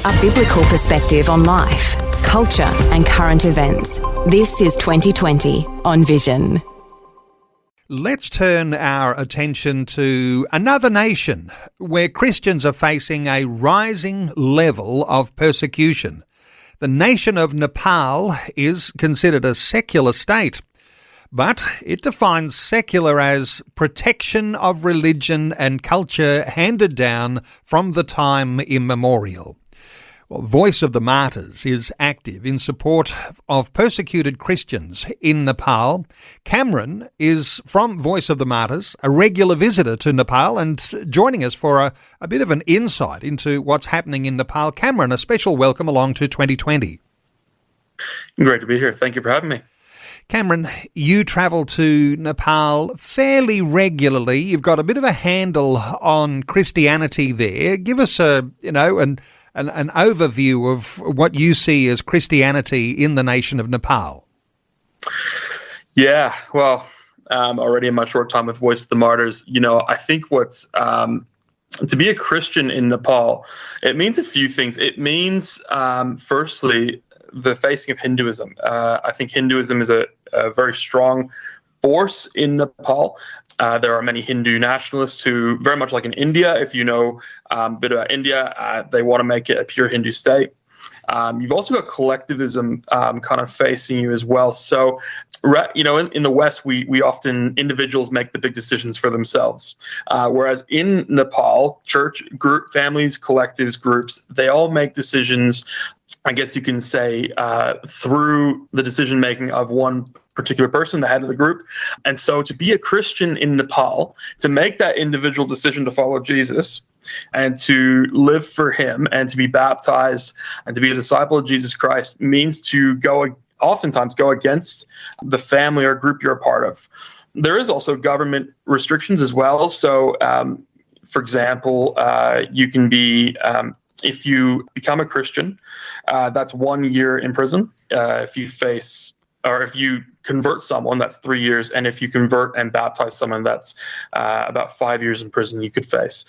a biblical perspective on life, culture and current events. This is 2020 on Vision. Let's turn our attention to another nation where Christians are facing a rising level of persecution. The nation of Nepal is considered a secular state, but it defines secular as protection of religion and culture handed down from the time immemorial. Well, Voice of the Martyrs is active in support of persecuted Christians in Nepal. Cameron is from Voice of the Martyrs, a regular visitor to Nepal and joining us for a bit of an insight into what's happening in Nepal. Cameron, a special welcome along to 2020. Great to be here. Thank you for having me. Cameron, you travel to Nepal fairly regularly. You've got a bit of a handle on Christianity there. Give us an overview of what you see as Christianity in the nation of Nepal. Yeah, well, already in my short time with Voice of the Martyrs, I think what's to be a Christian in Nepal, it means a few things. It means, firstly, the facing of Hinduism. I think Hinduism is a very strong force in Nepal. There are many Hindu nationalists who, very much like in India, if you know a bit about India, they want to make it a pure Hindu state. You've also got collectivism kind of facing you as well. So, in the West, we often, individuals make the big decisions for themselves. Whereas in Nepal, church, group, families, collectives, groups, they all make decisions, I guess you can say, through the decision-making of one particular person, the head of the group. And so to be a Christian in Nepal, to make that individual decision to follow Jesus and to live for him and to be baptized and to be a disciple of Jesus Christ means to oftentimes go against the family or group you're a part of. There is also government restrictions as well. So, for example, you can be, if you become a Christian, that's 1 year in prison. If you convert someone, that's 3 years. And if you convert and baptize someone, that's about 5 years in prison you could face.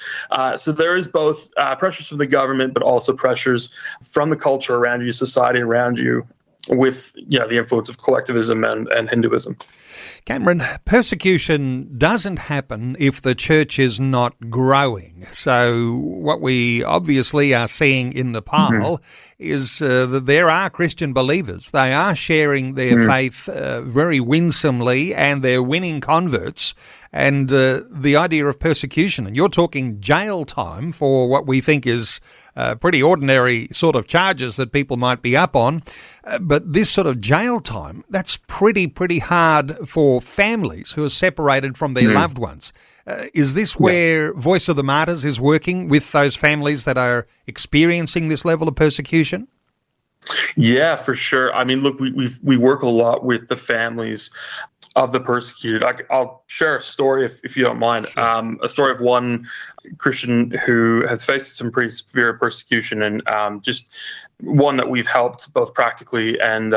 So there is both pressures from the government, but also pressures from the culture around you, society around you, with the influence of collectivism and Hinduism. Cameron, persecution doesn't happen if the church is not growing. So what we obviously are seeing in Nepal is that there are Christian believers. They are sharing their faith very winsomely, and they're winning converts. And the idea of persecution, and you're talking jail time for what we think is pretty ordinary sort of charges that people might be up on. But this sort of jail time, that's pretty hard for families who are separated from their loved ones. Is this where Voice of the Martyrs is working with those families that are experiencing this level of persecution? Yeah, for sure. I mean, look, we work a lot with the families of the persecuted. I'll share a story if you don't mind. Sure. A story of one Christian who has faced some pretty severe persecution, and just one that we've helped both practically and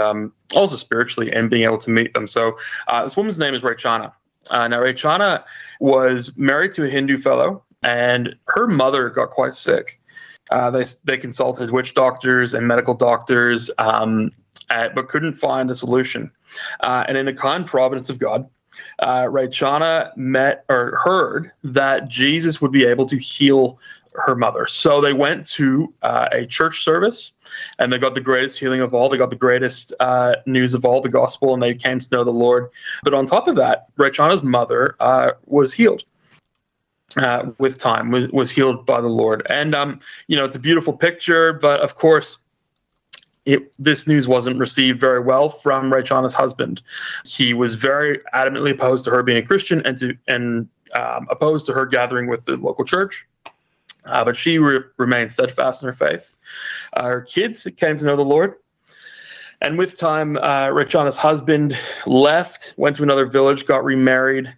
also spiritually in being able to meet them. So this woman's name is Rachana. Now, Rachana was married to a Hindu fellow, and her mother got quite sick. They consulted witch doctors and medical doctors, but couldn't find a solution. And in the kind providence of God, Rachana heard that Jesus would be able to heal her mother. So they went to a church service, and they got the greatest healing of all. They got the greatest news of all, the gospel, and they came to know the Lord. But on top of that, Rachana's mother was healed. With time, was healed by the Lord. And, it's a beautiful picture, but of course, this news wasn't received very well from Rachana's husband. He was very adamantly opposed to her being a Christian and opposed to her gathering with the local church. But she remained steadfast in her faith. Her kids came to know the Lord. And with time, Rachana's husband left, went to another village, got remarried,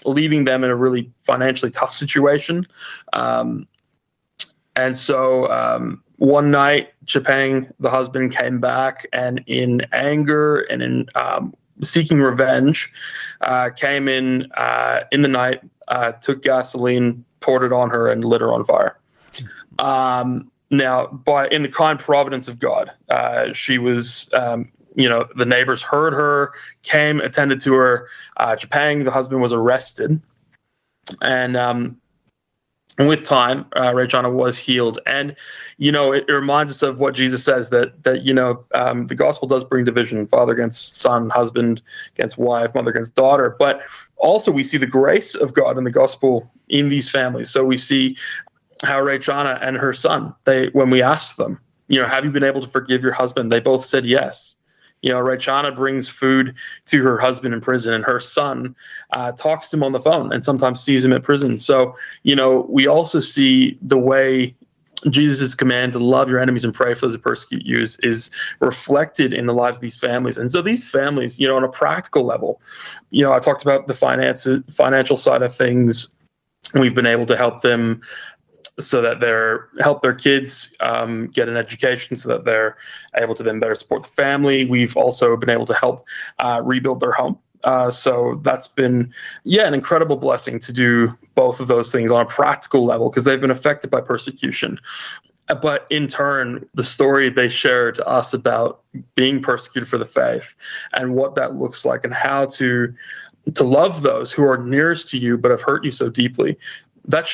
leaving them in a really financially tough situation. And so one night, Chapang, the husband, came back, and in anger and in seeking revenge, came in the night, took gasoline, poured it on her, and lit her on fire. Now, in the kind providence of God, she was, the neighbors heard her, came, attended to her. Japang, the husband, was arrested. And with time, Rachana was healed. And, it reminds us of what Jesus says, that the gospel does bring division, father against son, husband against wife, mother against daughter. But also we see the grace of God in the gospel in these families. So we see how Rachana and her son, when we asked them, have you been able to forgive your husband? They both said yes. Rachana brings food to her husband in prison, and her son talks to him on the phone and sometimes sees him at prison. So, we also see the way Jesus' command to love your enemies and pray for those who persecute you is reflected in the lives of these families. And so these families, on a practical level, I talked about the financial side of things. We've been able to help them so that help their kids get an education, so that they're able to then better support the family. We've also been able to help rebuild their home. So that's been, an incredible blessing to do both of those things on a practical level, because they've been affected by persecution. But in turn, the story they share to us about being persecuted for the faith and what that looks like, and how to love those who are nearest to you but have hurt you so deeply, that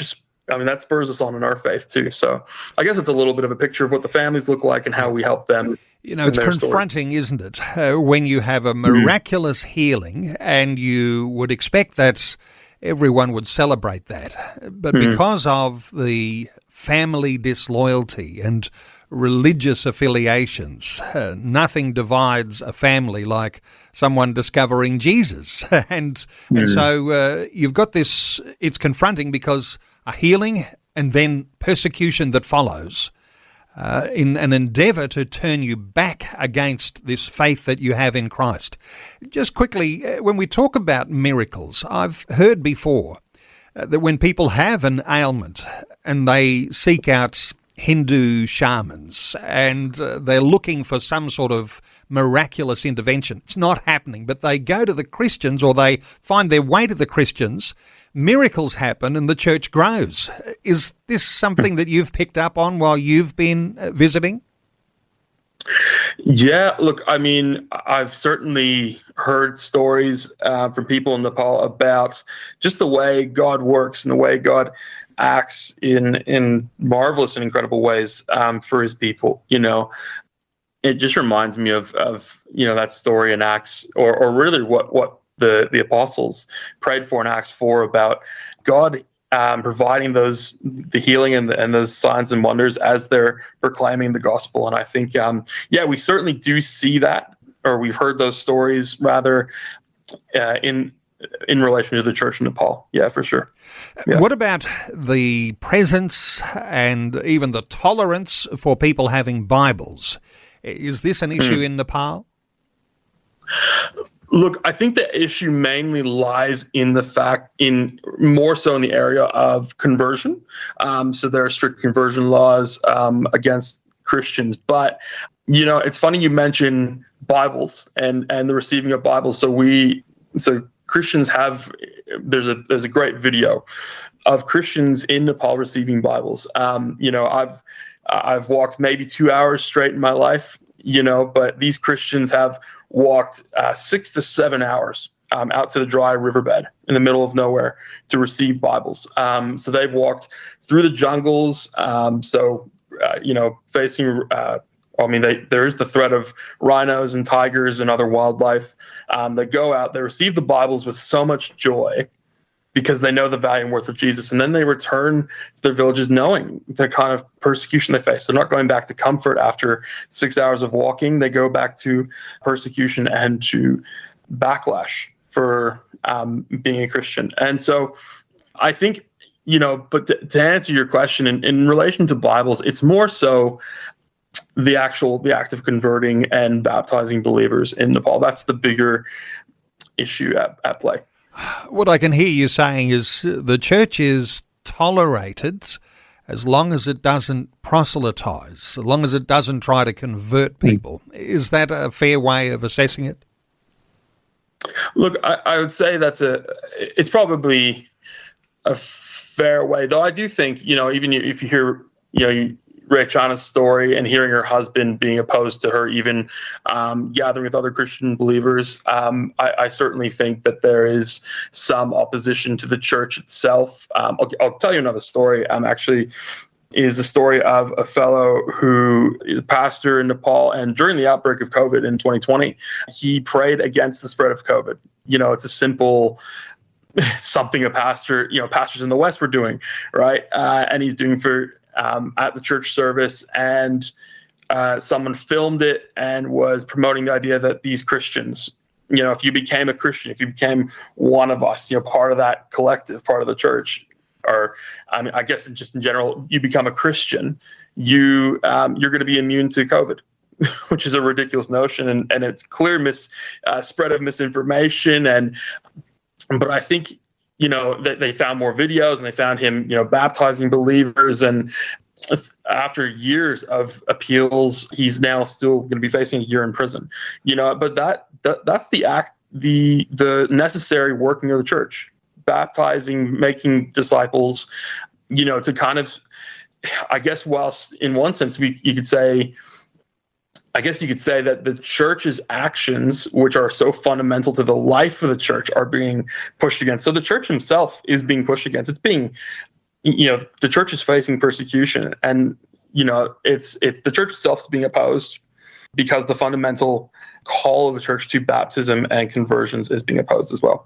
spurs us on in our faith too. So I guess it's a little bit of a picture of what the families look like and how we help them. It's confronting, isn't it, when you have a miraculous healing, and you would expect that everyone would celebrate that. But because of the family disloyalty and religious affiliations, nothing divides a family like someone discovering Jesus. And so you've got this, it's confronting because a healing and then persecution that follows in an endeavour to turn you back against this faith that you have in Christ. Just quickly, when we talk about miracles, I've heard before that when people have an ailment and they seek out Hindu shamans and they're looking for some sort of miraculous intervention, it's not happening, but they go to the Christians, or they find their way to the Christians, miracles happen and the church grows. Is this something that you've picked up on while you've been visiting? Yeah, look, I've certainly heard stories from people in Nepal about just the way God works and the way God acts in marvelous and incredible ways for his people. It just reminds me of that story in Acts, or really what the apostles prayed for in Acts 4 about God providing the healing and those signs and wonders as they're proclaiming the gospel. And I think, we certainly do see that, or we've heard those stories rather in relation to the church in Nepal. Yeah, for sure. Yeah. What about the presence and even the tolerance for people having Bibles? Is this an issue in Nepal? Look, I think the issue mainly lies in more so in the area of conversion. So there are strict conversion laws against Christians. But, it's funny you mention Bibles and the receiving of Bibles. So Christians there's a great video of Christians in Nepal receiving Bibles. I've walked maybe 2 hours straight in my life, but these Christians have walked 6 to 7 hours out to the dry riverbed in the middle of nowhere to receive Bibles. So they've walked through the jungles. Facing, there is the threat of rhinos and tigers and other wildlife. They go out, they receive the Bibles with so much joy because they know the value and worth of Jesus. And then they return to their villages knowing the kind of persecution they face. They're not going back to comfort after 6 hours of walking. They go back to persecution and to backlash for being a Christian. And so I think, but to answer your question, in relation to Bibles, it's more so the act of converting and baptizing believers in Nepal. That's the bigger issue at play. What I can hear you saying is the church is tolerated as long as it doesn't proselytize, as long as it doesn't try to convert people. Is that a fair way of assessing it? Look, I would say it's probably a fair way, though I do think, even if you hear, Rachana's story and hearing her husband being opposed to her even gathering with other Christian believers, I certainly think that there is some opposition to the church itself. I'll tell you another story. Actually, is the story of a fellow who is a pastor in Nepal, and during the outbreak of COVID in 2020, he prayed against the spread of COVID. It's a simple something pastors in the West were doing, right? And he's doing for at the church service, and someone filmed it and was promoting the idea that these Christians, if you became a Christian, if you became one of us, part of that collective, part of the church, or I guess just in general, you become a Christian, you're going to be immune to COVID, which is a ridiculous notion, and it's clear spread of misinformation. But I think, that they found more videos, and they found him, baptizing believers. And after years of appeals, he's now still going to be facing a year in prison. But that's the necessary working of the church, baptizing, making disciples. To kind of, I guess, whilst in one sense you could say that the church's actions, which are so fundamental to the life of the church, are being pushed against. So the church himself is being pushed against. It's being, the church is facing persecution, and it's the church itself is being opposed because the fundamental call of the church to baptism and conversions is being opposed as well.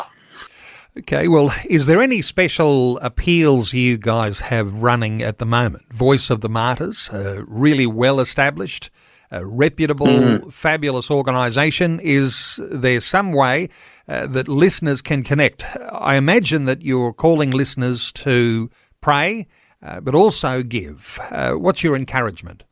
Okay, well, is there any special appeals you guys have running at the moment? Voice of the Martyrs, really well established, a reputable, fabulous organisation. Is there some way that listeners can connect? I imagine that you're calling listeners to pray, but also give. What's your encouragement?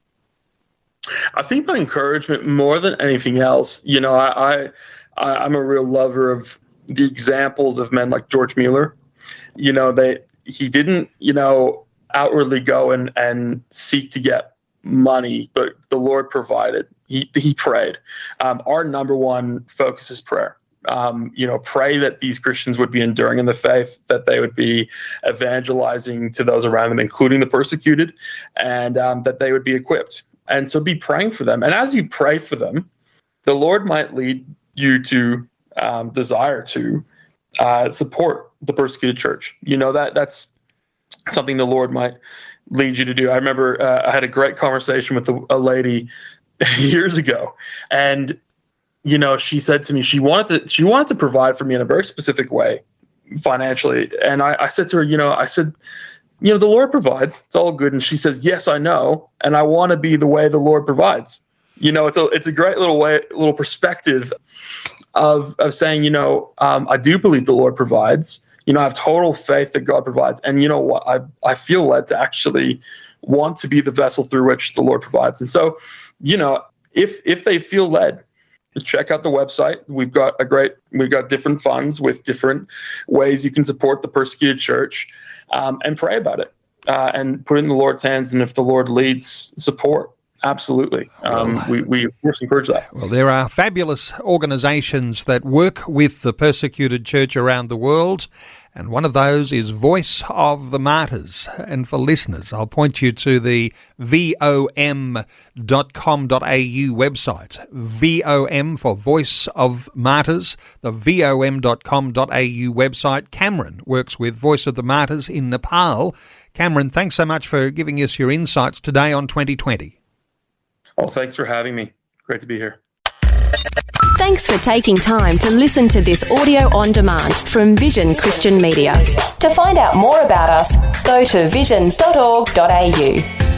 I think my encouragement, more than anything else, I'm a real lover of the examples of men like George Mueller. He didn't, outwardly go and seek to get money, but the Lord provided. He prayed. Our number one focus is prayer. Pray that these Christians would be enduring in the faith, that they would be evangelizing to those around them, including the persecuted, and that they would be equipped. And so be praying for them. And as you pray for them, the Lord might lead you to desire to support the persecuted church. That's something the Lord might lead you to do. I remember I had a great conversation with a lady years ago, and she said to me she wanted to provide for me in a very specific way financially. And I said to her, the Lord provides. It's all good. And she says, yes, I know, and I want to be the way the Lord provides. It's a great little perspective of saying, I do believe the Lord provides. I have total faith that God provides. And you know what? I feel led to actually want to be the vessel through which the Lord provides. And so, if they feel led, check out the website. We've got different funds with different ways you can support the persecuted church, and pray about it, and put it in the Lord's hands. And if the Lord leads, support. Absolutely. We of course encourage that. Well, there are fabulous organisations that work with the persecuted church around the world, and one of those is Voice of the Martyrs. And for listeners, I'll point you to the vom.com.au website. VOM for Voice of Martyrs, the vom.com.au website. Cameron works with Voice of the Martyrs in Nepal. Cameron, thanks so much for giving us your insights today on 2020. Oh, thanks for having me. Great to be here. Thanks for taking time to listen to this audio on demand from Vision Christian Media. To find out more about us, go to vision.org.au.